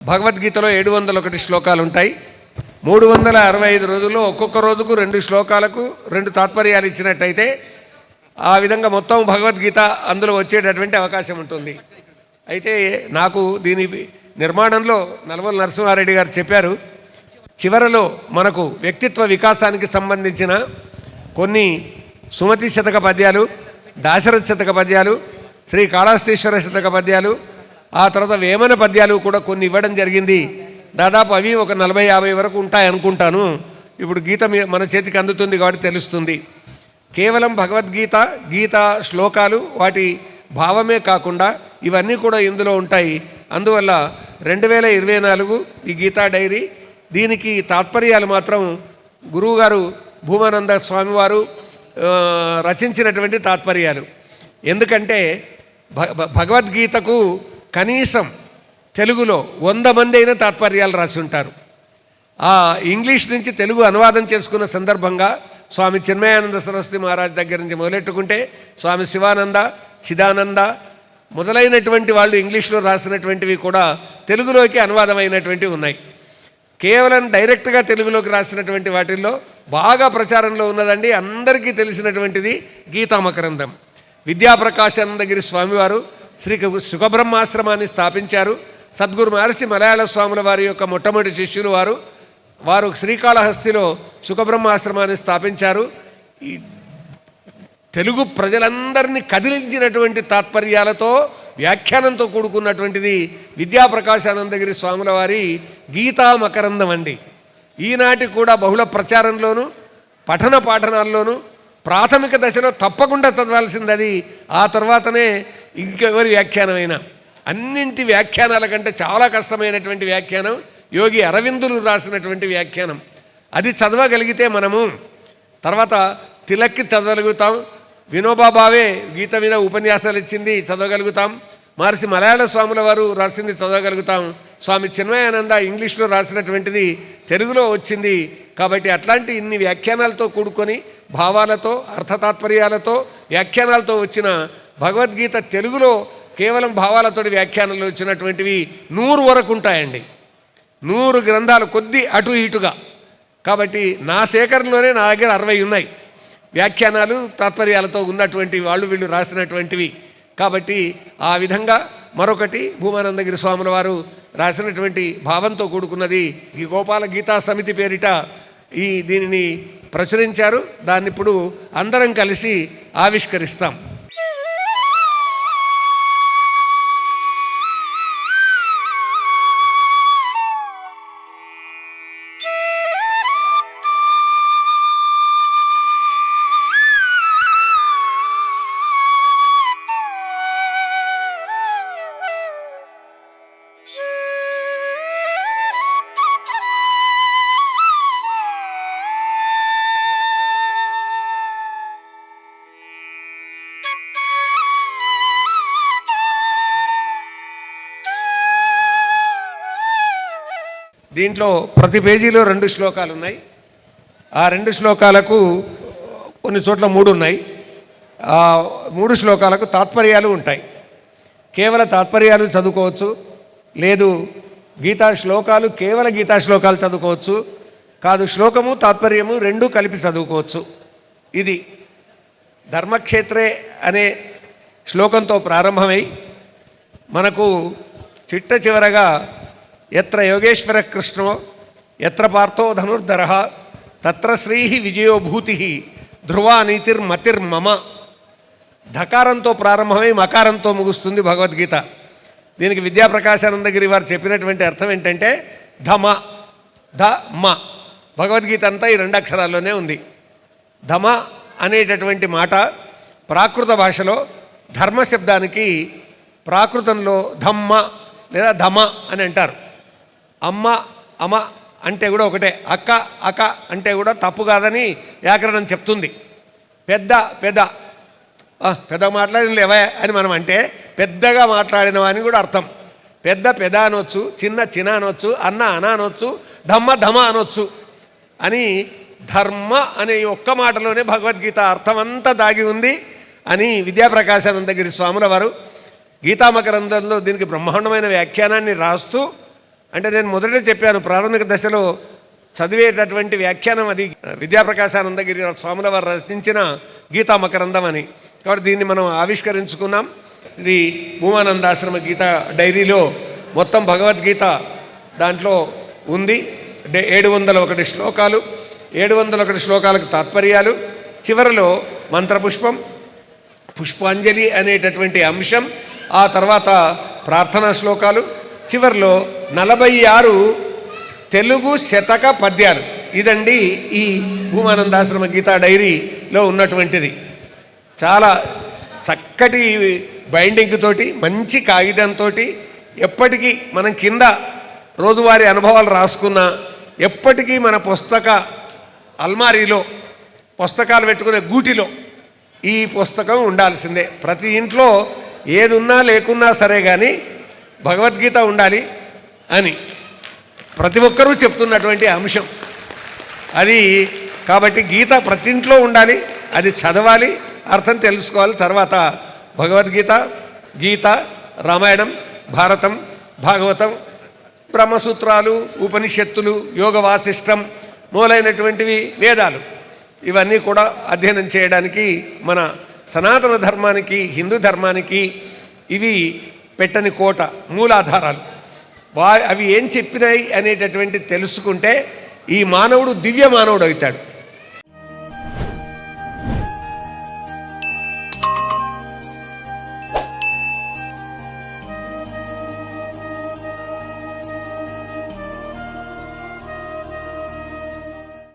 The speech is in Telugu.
భగవద్గీతలో 701 శ్లోకాలు ఉంటాయి. 365 రోజుల్లో ఒక్కొక్క రోజుకు 2 శ్లోకాలకు 2 తాత్పర్యాలు ఇచ్చినట్టయితే ఆ విధంగా మొత్తం భగవద్గీత అందులో వచ్చేటటువంటి అవకాశం ఉంటుంది. అయితే నాకు దీని నిర్మాణంలో నల్వల నరసింహారెడ్డి గారు చెప్పారు, చివరలో మనకు వ్యక్తిత్వ వికాసానికి సంబంధించిన కొన్ని సుమతి శతక పద్యాలు, దాశరథ శతక పద్యాలు, శ్రీ కాళహస్తీశ్వర శతక పద్యాలు, ఆ తర్వాత వేమన పద్యాలు కూడా కొన్ని ఇవ్వడం జరిగింది. దాదాపు అవి ఒక 40-50 వరకు ఉంటాయి అనుకుంటాను. ఇప్పుడు గీత మన చేతికి అందుతుంది కాబట్టి తెలుస్తుంది. కేవలం భగవద్గీత గీతా శ్లోకాలు వాటి భావమే కాకుండా ఇవన్నీ కూడా ఇందులో ఉంటాయి. అందువల్ల 2024 ఈ గీతా డైరీ, దీనికి తాత్పర్యాలు మాత్రం గురువుగారు భూమానంద స్వామివారు రచించినటువంటి తాత్పర్యాలు. ఎందుకంటే భగవద్గీతకు కనీసం తెలుగులో 100 మంది అయినా తాత్పర్యాలు రాసి ఉంటారు. ఆ ఇంగ్లీష్ నుంచి తెలుగు అనువాదం చేసుకున్న సందర్భంగా స్వామి చిన్మయానంద సరస్వతి మహారాజ్ దగ్గర నుంచి మొదలెట్టుకుంటే స్వామి శివానంద, చిదానంద మొదలైనటువంటి వాళ్ళు ఇంగ్లీష్లో రాసినటువంటివి కూడా తెలుగులోకి అనువాదమైనటువంటివి ఉన్నాయి. కేవలం డైరెక్ట్గా తెలుగులోకి రాసినటువంటి వాటిల్లో బాగా ప్రచారంలో ఉన్నదండి, అందరికీ తెలిసినటువంటిది గీతామకరందం. విద్యాప్రకాశానందగిరి స్వామివారు శ్రీ సుఖబ్రహ్మాశ్రమాన్ని స్థాపించారు. సద్గురు మహర్షి మలయాళ స్వాముల వారి యొక్క మొట్టమొదటి శిష్యులు వారు శ్రీకాళహస్తిలో సుఖబ్రహ్మాశ్రమాన్ని స్థాపించారు. ఈ తెలుగు ప్రజలందరినీ కదిలించినటువంటి తాత్పర్యాలతో వ్యాఖ్యానంతో కూడుకున్నటువంటిది విద్యాప్రకాశానందగిరి స్వాముల వారి గీతా మకరందం అండి. ఈనాటి కూడా బహుళ ప్రచారంలోనూ పఠన పాఠనాల్లోనూ ప్రాథమిక దశలో తప్పకుండా చదవాల్సింది అది. ఆ తర్వాతనే ఇంకెవరి వ్యాఖ్యానమైనా. అన్నింటి వ్యాఖ్యానాల కంటే చాలా కష్టమైనటువంటి వ్యాఖ్యానం యోగి అరవిందులు రాసినటువంటి వ్యాఖ్యానం. అది చదవగలిగితే మనము తర్వాత తిలక్కి చదవగలుగుతాం. వినోబా భావే గీత మీద ఉపన్యాసాలు ఇచ్చింది, చదవగలుగుతాం. మహర్షి మలయాళ స్వాముల వారు రాసింది చదవగలుగుతాం. స్వామి చిన్మయానంద ఇంగ్లీష్లో రాసినటువంటిది తెలుగులో వచ్చింది. కాబట్టి అట్లాంటి ఇన్ని వ్యాఖ్యానాలతో కూడుకొని భావాలతో అర్థతాత్పర్యాలతో వ్యాఖ్యానాలతో వచ్చిన భగవద్గీత తెలుగులో కేవలం భావాలతోటి వ్యాఖ్యానాలు వచ్చినటువంటివి 100 వరకు ఉంటాయండి. 100 గ్రంథాలు కొద్ది అటు ఇటుగా. కాబట్టి నా సేకరణలోనే నా దగ్గర 60 ఉన్నాయి వ్యాఖ్యానాలు తాత్పర్యాలతో ఉన్నటువంటి వీళ్ళు రాసినటువంటివి. కాబట్టి ఆ విధంగా మరొకటి భూమానందగిరి స్వాముల వారు రాసినటువంటి భావంతో కూడుకున్నది ఈ గోపాల గీతా సమితి పేరిట దీనిని ప్రచురించారు. దాన్ని ఇప్పుడు అందరం కలిసి ఆవిష్కరిస్తాం. దీంట్లో ప్రతి పేజీలో 2 శ్లోకాలు ఉన్నాయి. ఆ 2 శ్లోకాలకు కొన్ని చోట్ల 3 ఉన్నాయి. ఆ 3 శ్లోకాలకు తాత్పర్యాలు ఉంటాయి. కేవల తాత్పర్యాలు చదువుకోవచ్చు, లేదు గీతా శ్లోకాలు కేవల గీతా శ్లోకాలు చదువుకోవచ్చు, కాదు శ్లోకము తాత్పర్యము 2 కలిపి చదువుకోవచ్చు. ఇది ధర్మక్షేత్రే అనే శ్లోకంతో ప్రారంభమై మనకు చిట్ట చివరగా ఎత్ర యోగేశ్వర కృష్ణో ఎత్ర పార్థో ధనుర్ధర తత్ర శ్రీ విజయో భూతి ధ్రువా నీతిర్మతిర్మమ. ధకారంతో ప్రారంభమై మకారంతో ముగుస్తుంది భగవద్గీత. దీనికి విద్యాప్రకాశానందగిరి వారు చెప్పినటువంటి అర్థం ఏంటంటే ధమ ధమ. భగవద్గీత అంతా ఈ 2 అక్షరాల్లోనే ఉంది. ధమ అనేటటువంటి మాట ప్రాకృత భాషలో ధర్మ శబ్దానికి ప్రాకృతంలో ధమ్మ లేదా ధమ అని అంటారు. అమ్మ అమ అంటే కూడా ఒకటే, అక్క అక అంటే కూడా తప్పు కాదని వ్యాకరణం చెప్తుంది. పెద్ద పెద్ద పెద్ద మాట్లాడిన లేవా అని మనం అంటే పెద్దగా మాట్లాడినవా అని కూడా అర్థం. పెద్ద పెద అనొచ్చు, చిన్న చిన్న అనొచ్చు, అన్న అన అనొచ్చు, ధమ్మ ధమ అనొచ్చు అని ధర్మ అనే ఒక్క మాటలోనే భగవద్గీత అర్థమంతా దాగి ఉంది అని విద్యాప్రకాశానందగిరి స్వాముల వారు గీతామకరందంలో దీనికి బ్రహ్మాండమైన వ్యాఖ్యానాన్ని రాస్తూ అంటే నేను మొదటే చెప్పాను, ప్రాథమిక దశలో చదివేటటువంటి వ్యాఖ్యానం అది విద్యాప్రకాశానందగిరి స్వాముల వారు రచించిన గీతా మకరందం అని. కాబట్టి దీన్ని మనం ఆవిష్కరించుకున్నాం. ఇది భూమానందాశ్రమ గీతా డైరీలో మొత్తం భగవద్గీత దాంట్లో ఉంది. 701 శ్లోకాలు, 701 శ్లోకాలకు తాత్పర్యాలు, చివరిలో మంత్రపుష్పం, పుష్పాంజలి అనేటటువంటి అంశం, ఆ తర్వాత ప్రార్థనా శ్లోకాలు, చివరిలో 46 తెలుగు శతక పద్యాలు. ఇదండి ఈ భూమానందాశ్రమ గీతా డైరీలో ఉన్నటువంటిది. చాలా చక్కటి బైండింగ్ తోటి, మంచి కాగితంతో, ఎప్పటికీ మనం కింద రోజువారీ అనుభవాలు రాసుకున్న, ఎప్పటికీ మన పుస్తక అల్మారీలో, పుస్తకాలు పెట్టుకునే గూటిలో ఈ పుస్తకం ఉండాల్సిందే. ప్రతి ఇంట్లో ఏది ఉన్నా లేకున్నా సరే కానీ భగవద్గీత ఉండాలి అని ప్రతి ఒక్కరూ చెప్తున్నటువంటి అంశం అది. కాబట్టి గీత ప్రతి ఇంట్లో ఉండాలి, అది చదవాలి, అర్థం తెలుసుకోవాలి. తర్వాత భగవద్గీత, గీత, రామాయణం, భారతం, భాగవతం, బ్రహ్మసూత్రాలు, ఉపనిషత్తులు, యోగ వాసిష్టం మొదలైనటువంటివి వేదాలు, ఇవన్నీ కూడా అధ్యయనం చేయడానికి మన సనాతన ధర్మానికి, హిందూ ధర్మానికి ఇవి పెట్టని కోట, మూలాధారాలు. అవి ఏం చెప్పినాయి అనేటటువంటి తెలుసుకుంటే ఈ మానవుడు దివ్య మానవుడు అవుతాడు.